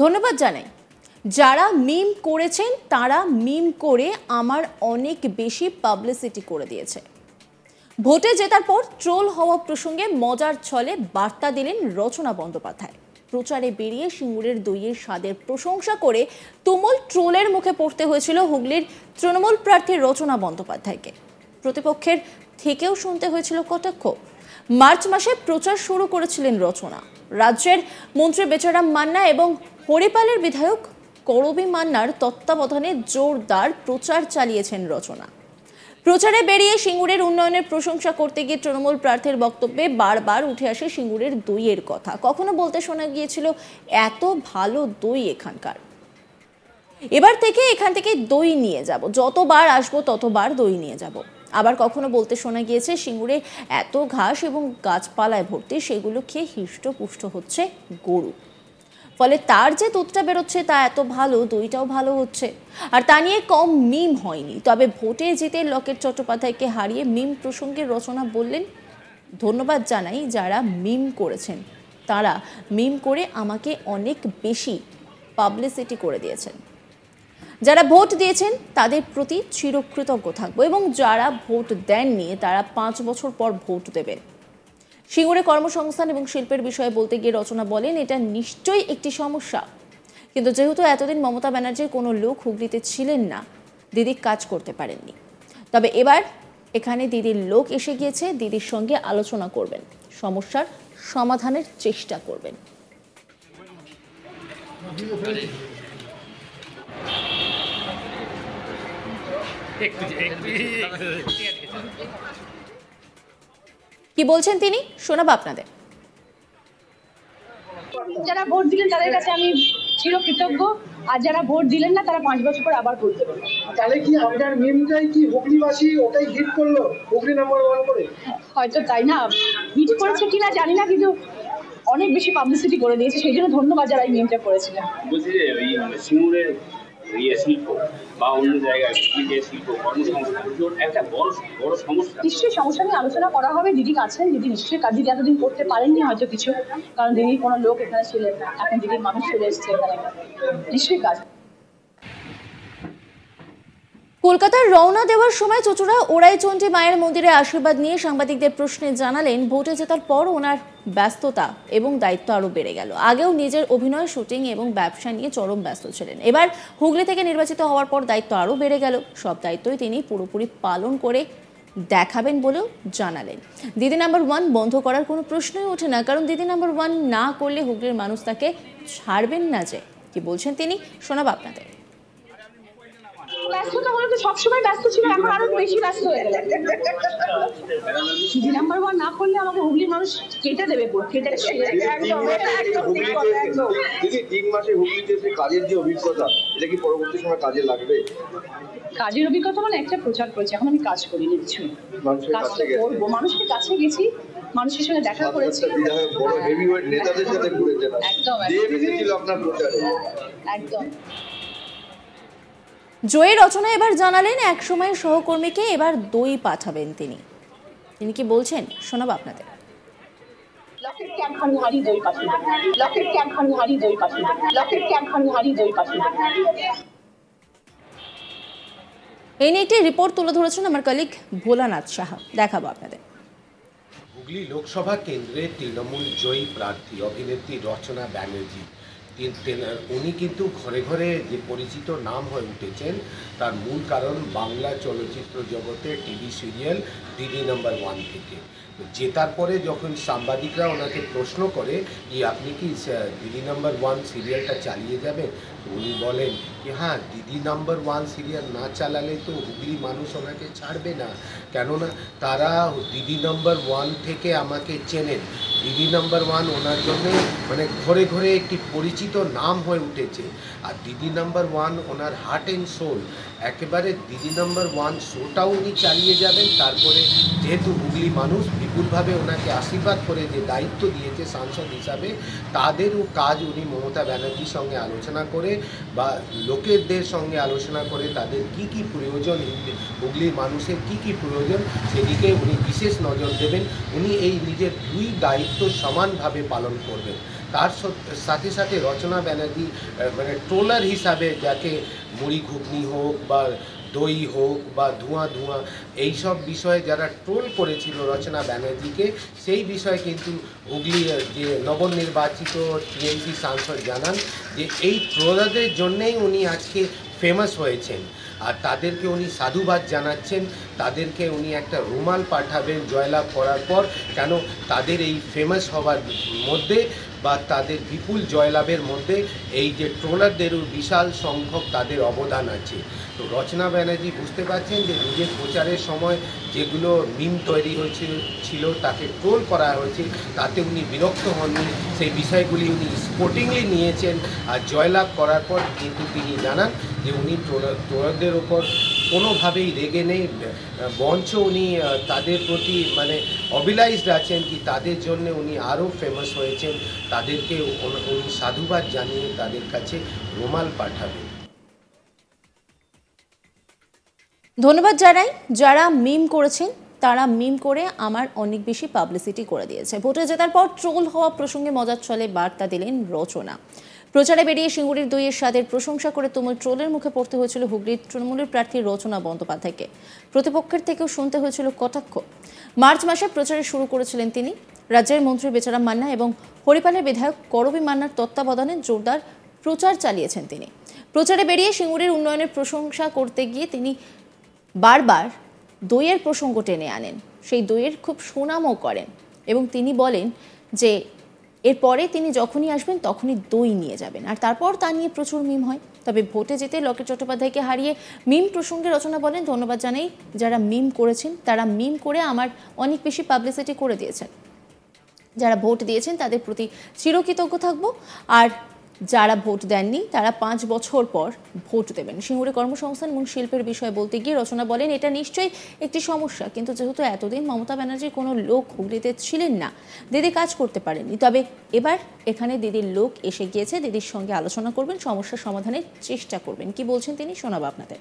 ধন্যবাদ জানাই। যারা মিম করেছেন তারা মিম করে আমার অনেক বেশি পাবলিসিটি করে দিয়েছে। ভোটে জেতার পর ট্রোল হওয়া প্রসঙ্গে মজার ছলে বার্তা দিলেন রচনা বন্দ্যোপাধ্যায়। প্রচারে বেরিয়ে সিঙ্গুরের দইয়ের স্বাদের প্রশংসা করে তুমুল ট্রোলের মুখে পড়তে হয়েছিল হুগলির তৃণমূল প্রার্থী রচনা বন্দ্যোপাধ্যায়কে। প্রতিপক্ষের থেকেও শুনতে হয়েছিল কটাক্ষ। মার্চ মাসে প্রচার শুরু করেছিলেন রচনা। রাজ্যের মন্ত্রী বেচারাম মান্না এবং হরিপালের বিধায়ক করবী মান্নার তত্ত্বাবধানে জোরদার প্রচার চালিয়েছেন রচনা। প্রচারে বেরিয়ে সিঙ্গুরের উন্নয়নের প্রশংসা করতে গিয়ে তৃণমূল প্রার্থীর বক্তব্যে বারবার উঠে আসে সিঙ্গুরের দইয়ের কথা। কখনো বলতে শোনা গিয়েছিল এত ভালো দই এখানকার, এবার থেকে এখান থেকে দই নিয়ে যাব, যতবার আসবো ততবার দই নিয়ে যাব। আবার কখনো বলতে শোনা গিয়েছে সিঙ্গুরে এত ঘাস এবং গাছপালায় ভর্তি, সেগুলো খেয়ে হৃষ্টপুষ্ট হচ্ছে গরু, ফলে তার যে দুধটা বেরোচ্ছে তা এত ভালো, দইটাও ভালো হচ্ছে। আর তা নিয়ে কম মিম হয়নি। তবে ভোটে জিতে লকেট চট্টোপাধ্যায়কে হারিয়ে মিম প্রসঙ্গে রচনা বললেন, ধন্যবাদ জানাই যারা মিম করেছেন, তারা মিম করে আমাকে অনেক বেশি পাবলিসিটি করে দিয়েছেন। যারা ভোট দিয়েছেন তাদের প্রতি চিরকৃতজ্ঞ থাকবো এবং যারা ভোট দেননি তারা 5 বছর পর ভোট দেবেন। সিঙ্গুরে কর্মসংস্থান এবং শিল্পের বিষয়ে বলতে গিয়ে রচনা বলেন, এটা নিশ্চয়ই একটি সমস্যা, কিন্তু যেহেতু এতদিন মমতা ব্যানার্জির কোনো লোক হুগলিতে ছিলেন না, দিদি কাজ করতে পারেননি। তবে এবার এখানে দিদির লোক এসে গিয়েছে, দিদির সঙ্গে আলোচনা করবেন, সমস্যার সমাধানের চেষ্টা করবেন। কি বলছেন তিনি, শোনাবো আপনাদের। যারা ভোট দিলেন তাদের কাছে আমি চিরকৃতজ্ঞ, আর যারা ভোট দিলেন না তারা 5 বছর পর আবার ভোট দেবেন। তাহলে কি আপনার মিমটাই কি হুগলিবাসী ওটাই হিট করলো, হুগলি নাম্বার 1 করে? হয়তো তাই না, হিট করেছে কিনা জানি না, কিন্তু অনেক বেশি পাবলিসিটি করে দিয়েছে, সেই জন্য ধন্যবাদ যারা এই মিমটা করেছিলেন। বলছি যে ওই সিঙ্গুরের শিল্প বা অন্য জায়গায় শিল্প কর্মসংস্থান একটা বড় সমস্যা। নিশ্চয়ই সমস্যা নিয়ে আলোচনা করা হবে। দিদি আছেন, দিদি নিশ্চয়ই কাজ, দিদি এতদিন করতে পারেননি হয়তো কিছু, কারণ দিদির কোনো লোক এখানে ছিলেন না, এখন দিদির মানুষ চলে এসছে এখানে, নিশ্চয়ই কাজ। কলকাতার রওনা দেওয়ার সময় চচুড়া ওরাইচণ্ডী মায়ের মন্দিরে আশীর্বাদ নিয়ে সাংবাদিকদের প্রশ্নে জানালেন, ভোটে জেতার পর ওনার ব্যস্ততা এবং দায়িত্ব আরো বেড়ে গেল। আগেও নিজের অভিনয়, শুটিং এবং ব্যবসা নিয়ে চরম ব্যস্ত ছিলেন। এবার হুগলি থেকে নির্বাচিত হওয়ার পর দায়িত্ব আরো বেড়ে গেল। সব দায়িত্বই তিনি পুরোপুরি পালন করে দেখাবেন বলেও জানালেন। দিদি নাম্বার 1 বন্ধ করার কোনো প্রশ্নই ওঠে না, কারণ দিদি নাম্বার 1 না করলে হুগলির মানুষ তাকে ছাড়বেন না। যে কি বলছেন তিনি, শোনাবো আপনাদের। ব্যস্ততা বলতে সবসময় ব্যস্ত ছিল, এখন আরো বেশি ব্যস্ত হয়ে গেল। দিদি নাম্বার 1 না করলে আমাকে হুগলির মানুষ কেটে দেবে, পুরো কেটে দেবে। দিদি 3 মাসে হুগলিতে এসে কাজের যে অভিজ্ঞতা, এটা কি পরবর্তী সময় কাজে লাগবে? কাজের অভিজ্ঞতা মানে একটা প্রচার করেছি, এখন আমি কাজ করিনি কিছু, কাজটা করবো। মানুষের কাছে গেছি, মানুষের সঙ্গে দেখা করেছি, বড় হেভিওয়েট নেতাদের সাথে ঘুরেছেন, একদম ছিল আপনার প্রচারে। একদম। জয়ী রচনা এবার জানালেন একসময়ের সহকর্মীকে এবার দই পাঠাবেন তিনি। তিনি কি বলছেন, শোনাবো আপনাদের। লকেট ক্যাম্পখানি হারি দই পাঠাবেন, লকেট ক্যাম্পখানি হারি দই পাঠাবেন, লকেট ক্যাম্পখানি হারি দই পাঠাবেন। এই নিয়ে একটি রিপোর্ট তুলে ধরেছেন আমার কলিগ ভোলানাথ সাহা, দেখাবো আপনাদের। হুগলি লোকসভা কেন্দ্রে তৃণমূল জয়ী প্রার্থী অভিনেত্রী রচনা ব্যানার্জি, উনি কিন্তু ঘরে ঘরে যে পরিচিত নাম হয়ে উঠেছেন, তার মূল কারণ বাংলা চলচ্চিত্র জগতে টিভি সিরিয়াল দিদি নাম্বার 1 থেকে। জেতার পরে যখন সাংবাদিকরা ওনাকে প্রশ্ন করে যে আপনি কি দিদি নাম্বার 1 সিরিয়ালটা চালিয়ে যাবেন, উনি বলেন যে হ্যাঁ, দিদি নাম্বার 1 সিরিয়াল না চালালে তো হুগলি মানুষ ওনাকে ছাড়বে না, কেননা তারা দিদি নাম্বার 1 থেকে আমাকে চেনেন। দিদি নাম্বার 1 ওনার জন্য মানে ঘরে ঘরে একটি পরিচিত নাম হয়ে উঠেছে। আর দিদি নাম্বার 1 ওনার হার্ট অ্যান্ড সোল, একেবারে দিদি নাম্বার 1 শোটাও উনি চালিয়ে যাবেন। তারপরে যেহেতু হুগলি মানুষ বিপুলভাবে ওনাকে আশীর্বাদ করে যে দায়িত্ব দিয়েছে সাংসদ হিসাবে, তাদেরও কাজ উনি মমতা ব্যানার্জির সঙ্গে আলোচনা করে বা লোকেদের সঙ্গে আলোচনা করে তাদের কি কি প্রয়োজন, হুগলির মানুষের কি কি প্রয়োজন, সেদিকে উনি বিশেষ নজর দেবেন। উনি এই নিজের 2 দায়িত্ব সমানভাবে পালন করবেন। তার সাথে সাথে রচনা ব্যানার্জি মানে ট্রোলার হিসাবে, যাকে মুড়ি ঘুগনি হোক বা দই হোক বা ধোঁয়া ধোঁয়া এইসব বিষয়ে যারা ট্রোল করেছিল রচনা ব্যানার্জিকে, সেই বিষয়ে কিন্তু হুগলি যে নবনির্বাচিত টিএমসি সাংসদ জানান যে এই ট্রোলারদের জন্যেই উনি আজকে ফেমাস হয়েছেন, আর তাদেরকে উনি সাধুবাদ জানাচ্ছেন। তাদেরকে উনি একটা রুমাল পাঠাবেন জয়লাভ করার পর, কেন তাদের এই ফেমাস হওয়ার মধ্যে বা তাদের বিপুল জয়লাভের মধ্যে এই যে ট্রোলারদেরও বিশাল সংখ্যক তাদের অবদান আছে। তো রচনা ব্যানার্জি বুঝতে পারছেন যে নিজের প্রচারের সময় যেগুলো মিম তৈরি ছিল তাকে ট্রোল করা হয়েছে, তাতে উনি বিরক্ত হননি, সেই বিষয়গুলি উনি স্পোর্টিংলি নিয়েছেন। আর জয়লাভ করার পর কিন্তু তিনি জানান যে উনি ট্রোলারদের ওপর কোনোভাবেই রেগে নেই, বঞ্চ উনি তাদের প্রতি মানে অবিলাইজড আছেন, কি তাদের জন্য উনি আরও ফেমাস হয়েছেন, তাদেরকে উনি সাধুবাদ জানিয়ে তাদের কাছে রুমাল পাঠাবেন। ধন্যবাদ জানাই যারা মিম করেছেন, তারা মিম করে আমার অনেক বেশি পাবলিসিটি করে দিয়েছে। ভোটে জেতার পর ট্রোল হওয়া প্রসঙ্গে মজার ছলে বার্তা দিলেন রচনা। প্রচারে বেরিয়ে সিঙ্গুরের দইয়ের স্বাদের প্রশংসা করে তুমুল ট্রোলের মুখে পড়তে হয়েছিল হুগলির তৃণমূলের প্রার্থী রচনা বন্দ্যোপাধ্যায়কে। প্রতিপক্ষের থেকেও শুনতে হয়েছিল কটাক্ষ। মার্চ মাসে প্রচারে শুরু করেছিলেন তিনি। রাজ্যের মন্ত্রী বেচারাম মান্না এবং হরিপালের বিধায়ক করবী মান্নার তত্ত্বাবধানে জোরদার প্রচার চালিয়েছেন তিনি। প্রচারে বেরিয়ে সিঙ্গুরের উন্নয়নের প্রশংসা করতে গিয়ে তিনি বারবার দইয়ের প্রসঙ্গ টেনে আনেন, সেই দইয়ের খুব সুনামও করেন এবং তিনি বলেন যে এরপরে তিনি যখনই আসবেন তখনই দই নিয়ে যাবেন, আর তারপর তা নিয়ে প্রচুর মিম হয়। তবে ভোটে যেতে লকেট চট্টোপাধ্যায়কে হারিয়ে মিম প্রসঙ্গে রচনা বলেন, ধন্যবাদ জানাই যারা মিম করেছেন, তারা মিম করে আমার অনেক বেশি পাবলিসিটি করে দিয়েছেন। যারা ভোট দিয়েছেন তাদের প্রতি চিরকৃতজ্ঞ থাকবো, আর যারা ভোট দেননি তারা 5 বছর পর ভোট দেবেন। সিঙ্গুরে কর্মসংস্থান এবং শিল্পের বিষয়ে বলতে গিয়ে রচনা বলেন, এটা নিশ্চয়ই একটি সমস্যা, কিন্তু যেহেতু এতদিন মমতা ব্যানার্জির কোনো লোক হুগলিতে ছিলেন না, দিদি কাজ করতে পারেননি, তবে এবার এখানে দিদির লোক এসে গিয়েছে, দিদির সঙ্গে আলোচনা করবেন, সমস্যা সমাধানের চেষ্টা করবেন। কি বলছেন তিনি, শোনাবো আপনাদের।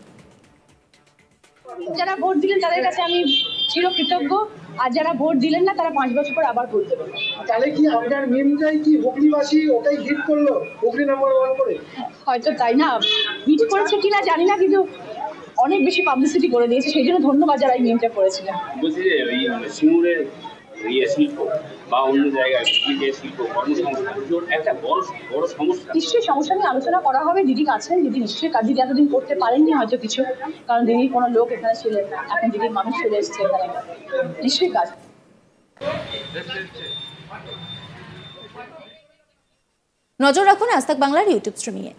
যারা ভোট দিলেন তাদের কাছে আমি চিরকৃতজ্ঞ, আর যারা ভোট দিলেন না তারা 5 বছর পর আবার ভোট দেবেন। তাহলে কি আপনার মিমটাই কি হুগলিবাসী ওটাই হিট করলো, হুগলি নাম্বার 1 করে? হয়তো তাই না, হিট করেছে কিনা জানি না, কিন্তু অনেক বেশি পাবলিসিটি করে দিয়েছে, সেই জন্য ধন্যবাদ যারা এই মিমটা করেছিলেন। বলছি যে ওই সিঙ্গুরের শিল্প বা অন্য জায়গায় শিল্প কর্মসংস্থান একটা বড় সমস্যা। নিশ্চয়ই সমস্যা নিয়ে আলোচনা করা হবে, দিদি আছেন, দিদি নিশ্চয়ই কাজ, দিদি এতদিন করতে পারেননি হয়তো কিছু, কারণ দিদির কোনো লোক এখানে ছিলেন না, এখন দিদির মানুষ চলে এসছে এখানে, নিশ্চয়ই কাজ। নজর রাখুন আজ তাক বাংলার ইউটিউব স্ট্রিমিংয়ে।